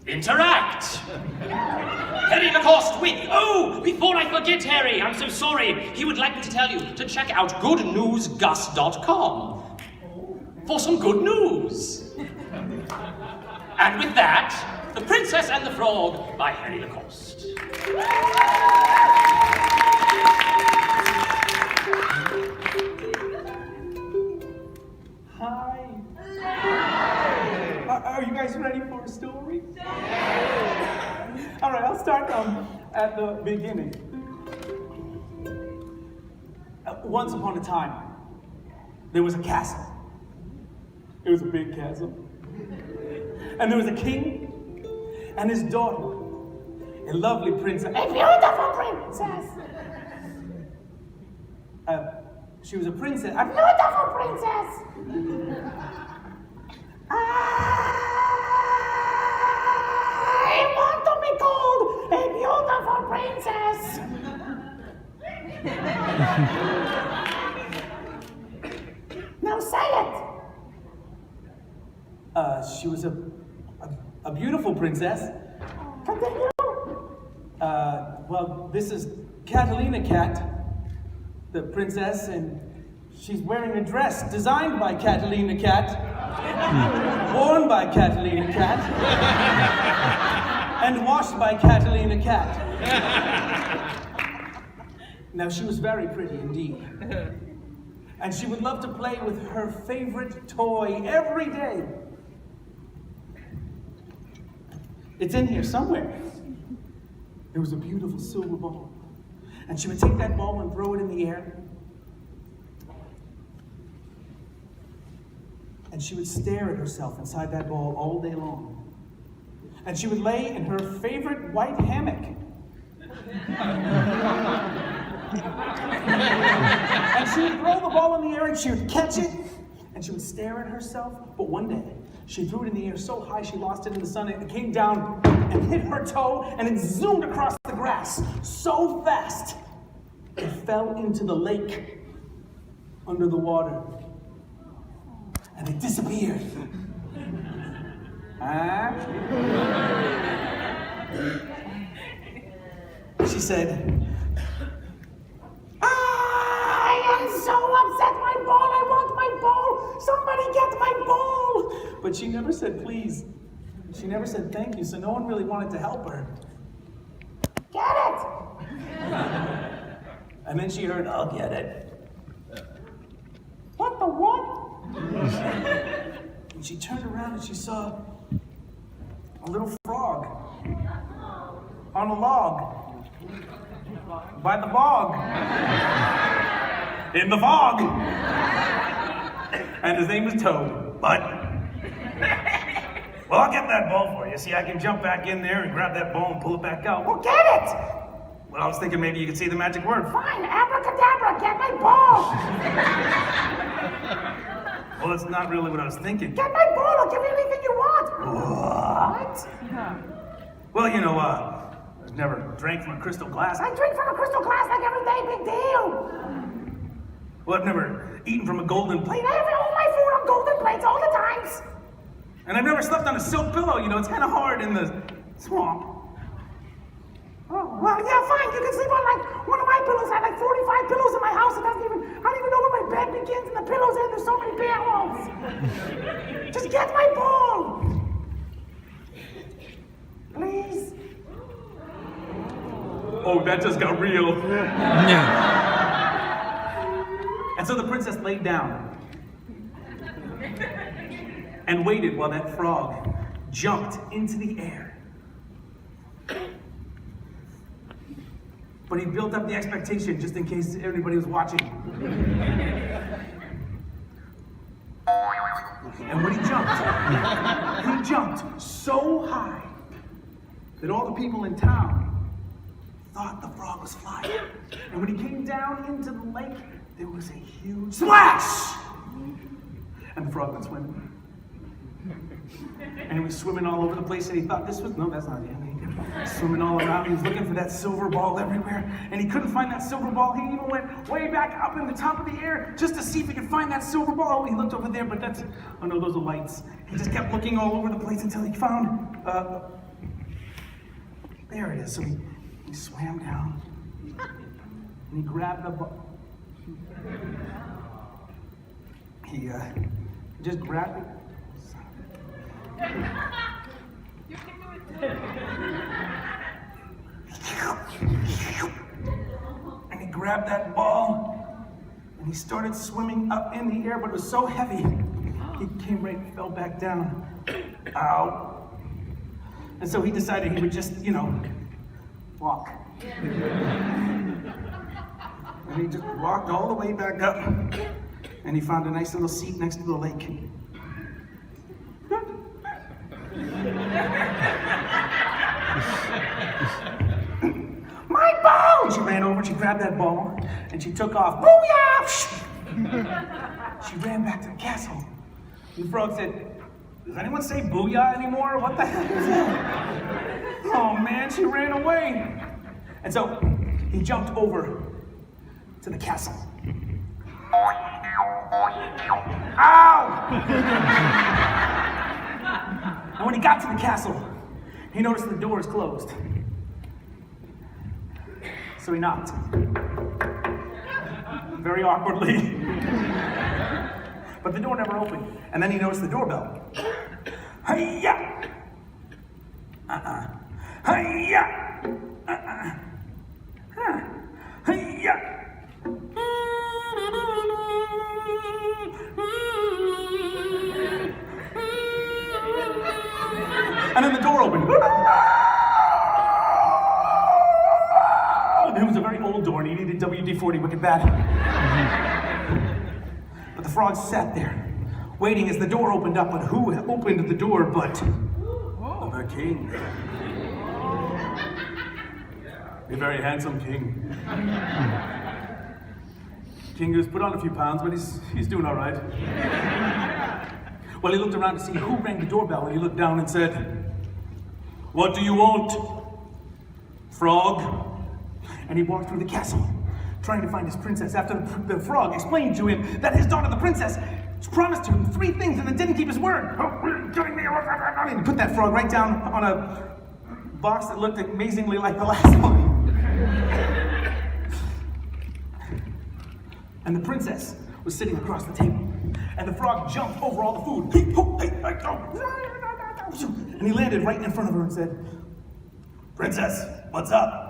Interact! Harry Lacoste with... Oh, before I forget, Harry, I'm so sorry. He would like me to tell you to check out goodnewsgus.com for some good news. And with that, The Princess and the Frog by Harry Lacoste. Hi. Are you guys ready for a story? All right, I'll start at the beginning. Once upon a time, there was a castle. It was a big castle. And there was a king and his daughter, a lovely princess. A beautiful princess! She was a princess. A beautiful princess! I want to be called a beautiful princess! Now say it! She was a beautiful princess. Continue. Well, this is Catalina Cat, the princess, and she's wearing a dress designed by Catalina Cat, worn by Catalina Cat, and washed by Catalina Cat. Now, she was very pretty indeed. And she would love to play with her favorite toy every day. It's in here somewhere. There was a beautiful silver ball. And she would take that ball and throw it in the air. And she would stare at herself inside that ball all day long. And she would lay in her favorite white hammock. And she would throw the ball in the air and she would catch it. And she would stare at herself. But one day, she threw it in the air so high she lost it in the sun, and it came down and hit her toe, and it zoomed across the grass so fast, it fell into the lake under the water. And it disappeared. She said, I am so upset, my ball, I want my ball, somebody get my ball. But she never said please. She never said thank you, so no one really wanted to help her. Get it! And then she heard, I'll get it. What the what? And she turned around and she saw a little frog on a log by the bog in the fog. And his name was Toad. But, well, I'll get that ball for you. See, I can jump back in there and grab that ball and pull it back out. Well, get it! Well, I was thinking maybe you could say the magic word. Fine, abracadabra, get my ball! Well, that's not really what I was thinking. Get my ball, I'll give you anything you want. What? Well, you know, I've never drank from a crystal glass. I drink from a crystal glass like every day, big deal. Well, I've never eaten from a golden plate. I have all my food on golden plates all the times. And I've never slept on a silk pillow. You know, it's kind of hard in the swamp. Oh, well, yeah, fine. You can sleep on, like, one of my pillows. I have, like, 45 pillows in my house. I don't even know where my bed begins and the pillows end. There's so many pillows. Just get my ball. Please. Oh, that just got real. And so the princess laid down and waited while that frog jumped into the air. But he built up the expectation just in case everybody was watching. And when he jumped so high that all the people in town thought the frog was flying. And when he came down into the lake, there was a huge splash! And the frog went swimming. And he was swimming all over the place, and he thought this was, no, that's not it. Swimming all around, he was looking for that silver ball everywhere, and he couldn't find that silver ball. He even went way back up in the top of the air just to see if he could find that silver ball. He looked over there, but that's, oh no, those are lights. He just kept looking all over the place until he found, there it is. So he swam down, and he grabbed the he just grabbed it. And he grabbed that ball, and he started swimming up in the air, but it was so heavy, he came right and fell back down. Ow. And so he decided he would just, walk. And he just walked all the way back up, and he found a nice little seat next to the lake. My ball! And she ran over, she grabbed that ball, and she took off. Booyah! She ran back to the castle. And the frog said, does anyone say booyah anymore? What the hell is that? Oh man, she ran away. And so he jumped over to the castle. Ow! And when he got to the castle, he noticed the door is closed. So he knocked. Very awkwardly. But the door never opened. And then he noticed the doorbell. Hi-ya! Hi-ya! Hi-ya! And then the door opened. It was a very old door and he needed WD-40 wicked bad. But the frog sat there, waiting as the door opened up, but who opened the door but the king? A very handsome king. King who's put on a few pounds, but he's doing all right. Well, he looked around to see who rang the doorbell, and he looked down and said, "What do you want, frog?" And he walked through the castle, trying to find his princess, after the frog explained to him that his daughter, the princess, promised him 3 things and then didn't keep his word. And he put that frog right down on a box that looked amazingly like the last one. And the princess was sitting across the table. And the frog jumped over all the food. And he landed right in front of her and said, "Princess, what's up?"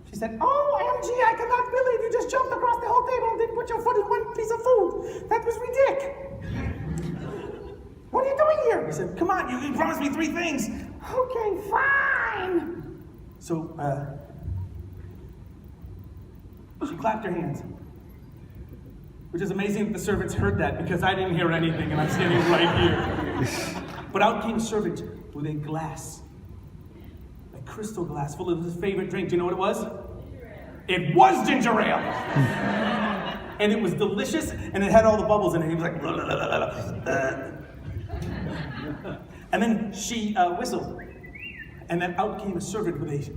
She said, "Oh, OMG, I cannot believe you just jumped across the whole table and didn't put your foot in one piece of food. That was ridiculous. What are you doing here?" He said, "Come on, you promised me 3 things." "Okay, fine." So, she clapped her hands. Which is amazing that the servants heard that because I didn't hear anything and I'm standing right here. But out came a servant with a glass. A crystal glass full of his favorite drink. Do you know what it was? It was ginger ale. And it was delicious and it had all the bubbles in it. He was like, blah, blah, blah, blah, blah. And then she whistled. And then out came a servant with a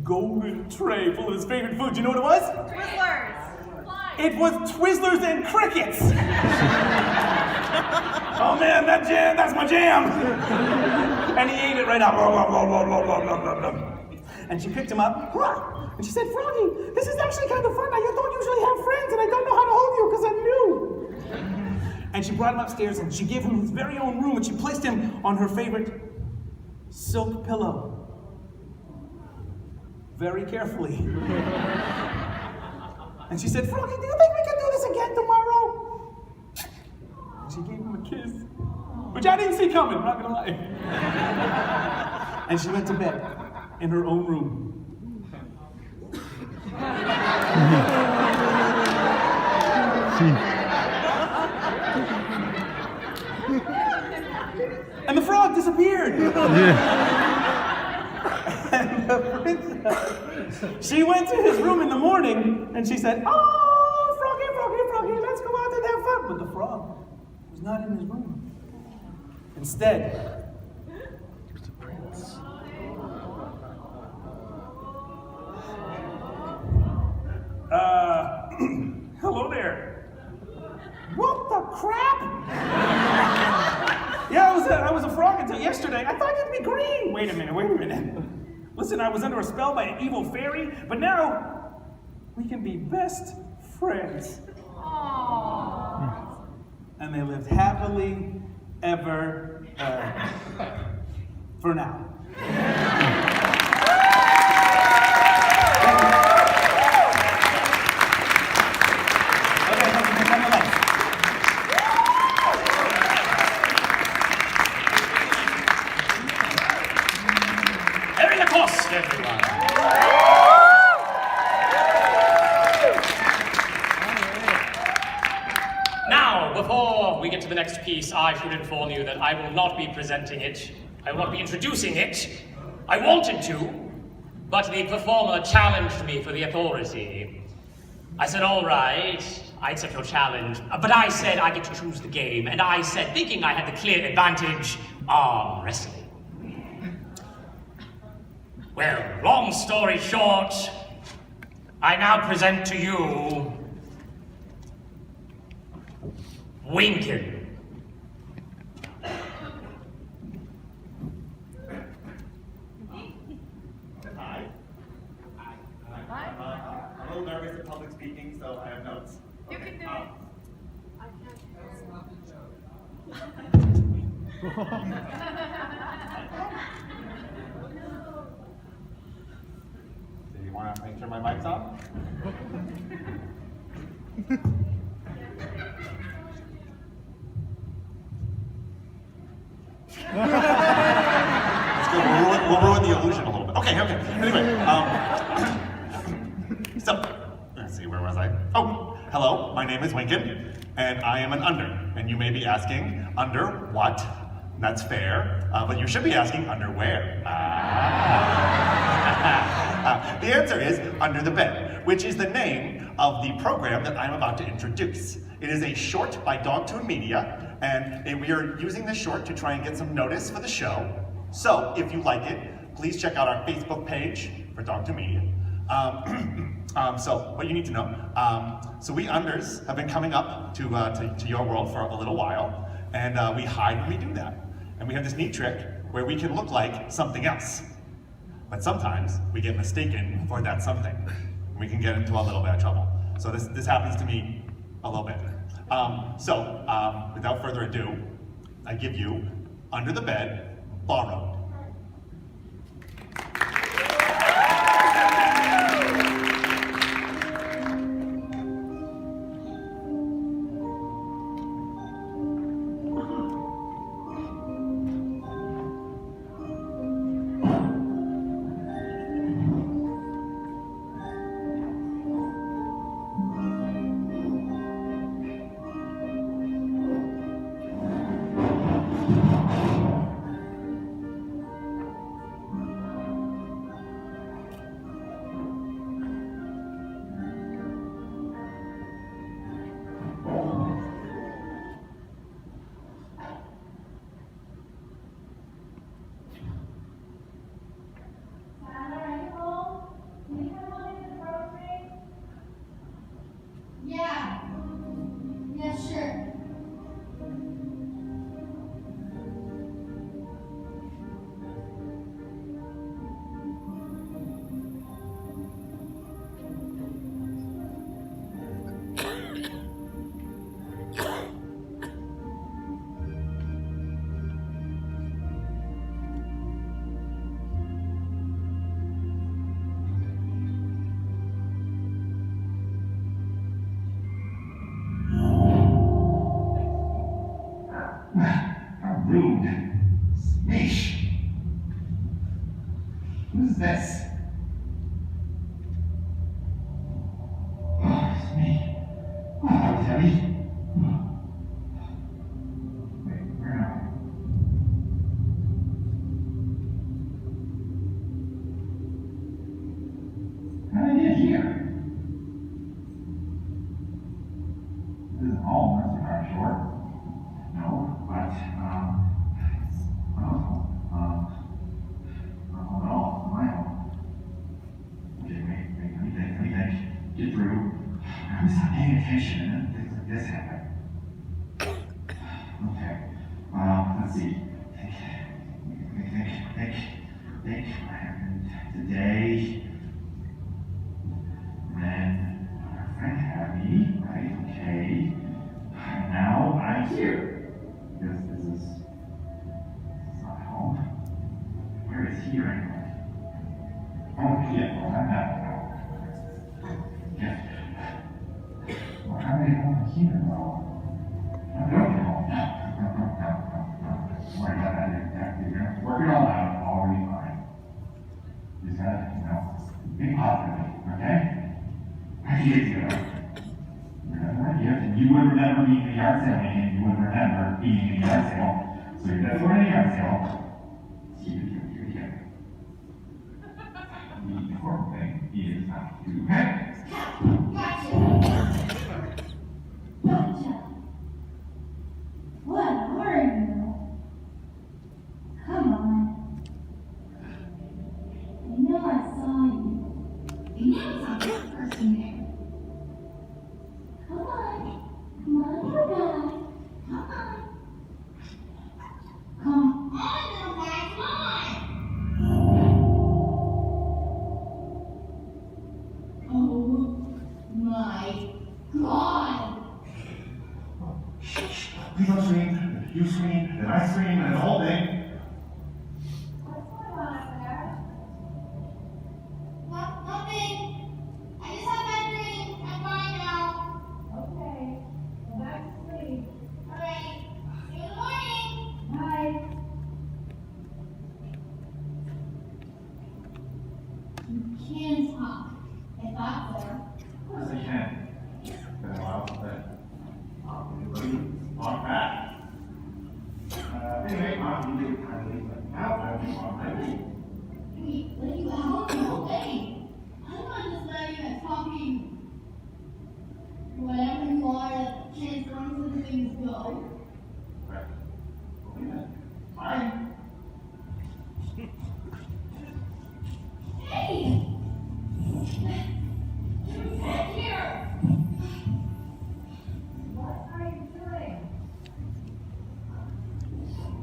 golden tray full of his favorite food. Do you know what it was? Twizzlers. It was Twizzlers and crickets. Oh man, that's my jam. And he ate it right out. And she picked him up. And she said, "Froggy, this is actually kind of fun. Now, you don't usually have friends, and I don't know how to hold you because I'm new." And she brought him upstairs, and she gave him his very own room, and she placed him on her favorite silk pillow. Very carefully. And she said, "Froggy, do you think we can do this again tomorrow?" And she gave him a kiss, which I didn't see coming, I'm not gonna lie. And she went to bed in her own room. And the frog disappeared. And the princess, she went to his room in the morning and she said, "Oh, Froggy, Froggy, Froggy, let's go out and have fun." But the frog was not in his room. Instead, there's the prince. Hello there. What the crap? me yesterday. I thought you'd be green. Wait a minute. Listen, I was under a spell by an evil fairy, but now we can be best friends. Aww. And they lived happily ever for now. Very Lacoste, everyone. Now, before we get to the next piece, I should inform you that I will not be presenting it. I will not be introducing it. I wanted to, but the performer challenged me for the authority. I said, all right, I accept your challenge. But I said I get to choose the game, and I said, thinking I had the clear advantage, arm wrestling. Well, long story short, I now present to you Winkin. Hi. I'm a little nervous in public speaking, so I have notes. You can do it. Do you want to make sure my mic's on? Let's go. We'll ruin the illusion a little bit. Okay. Anyway, so let's see. Where was I? Oh, hello. My name is Winkin, and I am an under. And you may be asking, under what? That's fair, but you should be asking, under where? The answer is Under the Bed, which is the name of the program that I'm about to introduce. It is a short by Dogtoon Media, and we are using this short to try and get some notice for the show. So, if you like it, please check out our Facebook page for Dogtoon Media. So, what you need to know, so we unders have been coming up to your world for a little while, and we hide when we do that. And we have this neat trick where we can look like something else. But sometimes we get mistaken for that something. We can get into a little bit of trouble. So this happens to me a little bit. Without further ado, I give you Under the Bed, Borrowed. Yeah. Yeah, sure. How rude. Sneesh. Who's this? Oh, it's me. Oh, that was heavy. Wait, where am I? How did I get here? This is all Mercy Car Short. No, but, no, my home. Okay, wait, let me think. Get through. I was not paying attention, and then things like this happen. Okay, let's see. think happened today. Then our friend had me, right? Okay. And now I'm here. Because this is not home. Where is he right now? Oh, yeah, well, I'm not. Yeah. Well, how do they home here, though? I don't know. Don't worry about that. You're gonna work it all out. All will be fine. Just gotta, be positive, okay? I need you. You would remember being in the yard sale, and you would remember being in the yard sale. So you're definitely in the yard sale. Keep it here. The important thing is not to panic. Gotcha. What are you? Come on. I know I saw you. I know I saw this person there. Come on. Come on, little guy. Come on. Come on, little guy. Come on. Oh my God. Please don't scream. You scream, and I scream, and the whole thing. What's going on up there? Nothing. I just had that dream. I'm fine now. Okay. Go back to sleep. All right. See you in the morning. Bye. You can talk. I thought so. Of course I can. Been a while since walk back. Anyway, Mom, you did kindly let me out. I'll be on my way. Wait, let you out? No way. I'm not just letting you and talking. Whatever you are, transform to the things go. Right. Okay, then. Fine. Hey! You're back here! What are you doing?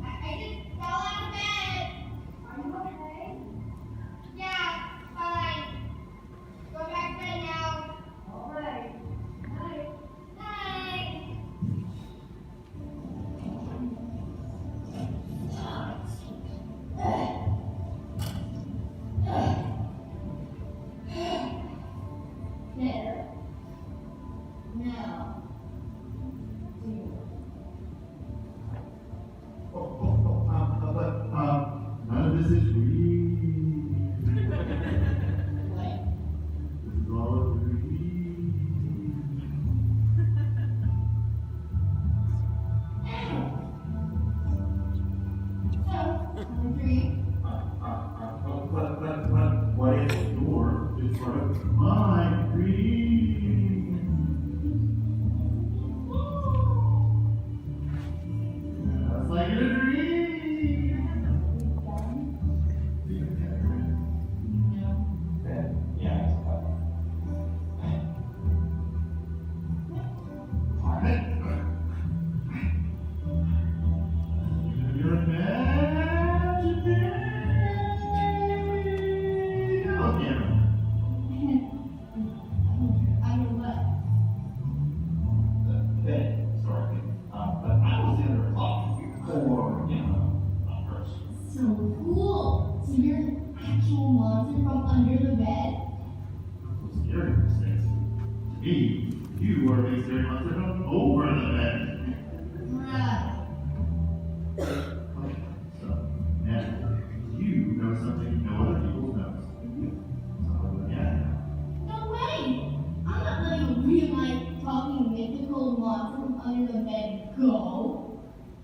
I just fell out of bed. Are you okay? Yeah, fine. Go back to bed now. All right. Night. Night. There. Now. But none of this is real. What? This is all real. So, dream. But what is your is sort of my dream? Just like a dream. Yeah. You're imagining. Okay. I mean, what? Okay, sorry. But I was in there talking before, first. So cool. So you're an actual monster from under the bed? So scary, things. To me, you were a big scary monster from over the bed. Right. Okay, so now you know something no other people knows. So yeah. No way! I'm not letting a real life talking mythical monster from under the bed go.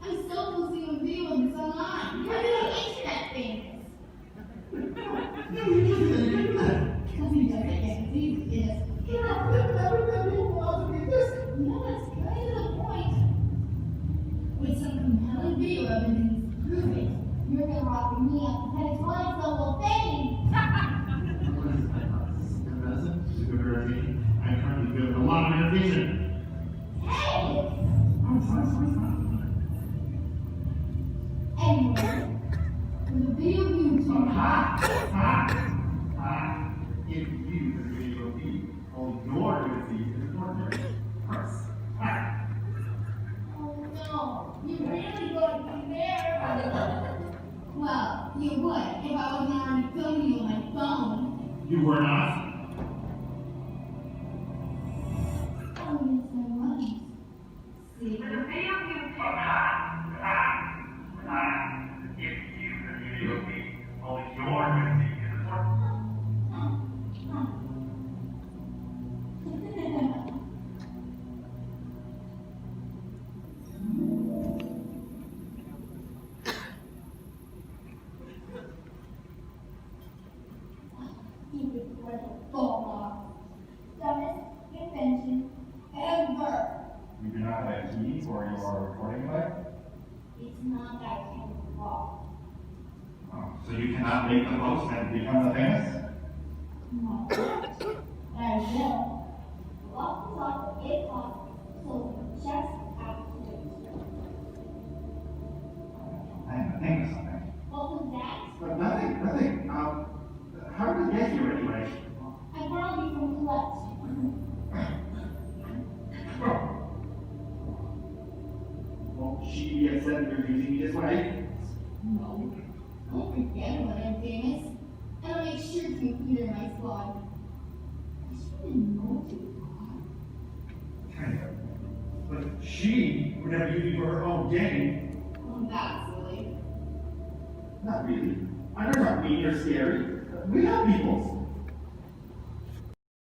I'm still posting a video of this online. You're doing internet things. No, you can't do that. Nothing does it yet. These is. You're not good enough for people else to read this. No, that's kind of the point. With some compelling video evidence to prove it, you're gonna rock me up and explain the whole thing. I'm currently feeling a lot of irritation. Hey! I'm sorry. You would if I wasn't already filming you on my phone. You were not? Oh, yes, I was. See? If you, the video feed, only you're going to see it. You incredible bulldog. Dumbest invention ever. You do not have a key for your recording device? It's not that kind of law. Oh, so you cannot make the post and become the famous? No. But I will. Lock is off at 8 o'clock, so just after the I am the famous something. What was that? But nothing. How did you get here anyway? I borrowed you from Colette. Won't she be upset if you're using me this way? No. Don't forget when I'm famous. And I'll make sure to include her in my squad. I shouldn't know too Kind of. But she would never use me for her own gain. Oh, that's silly. Not really. I'm not mean or scary. We have people.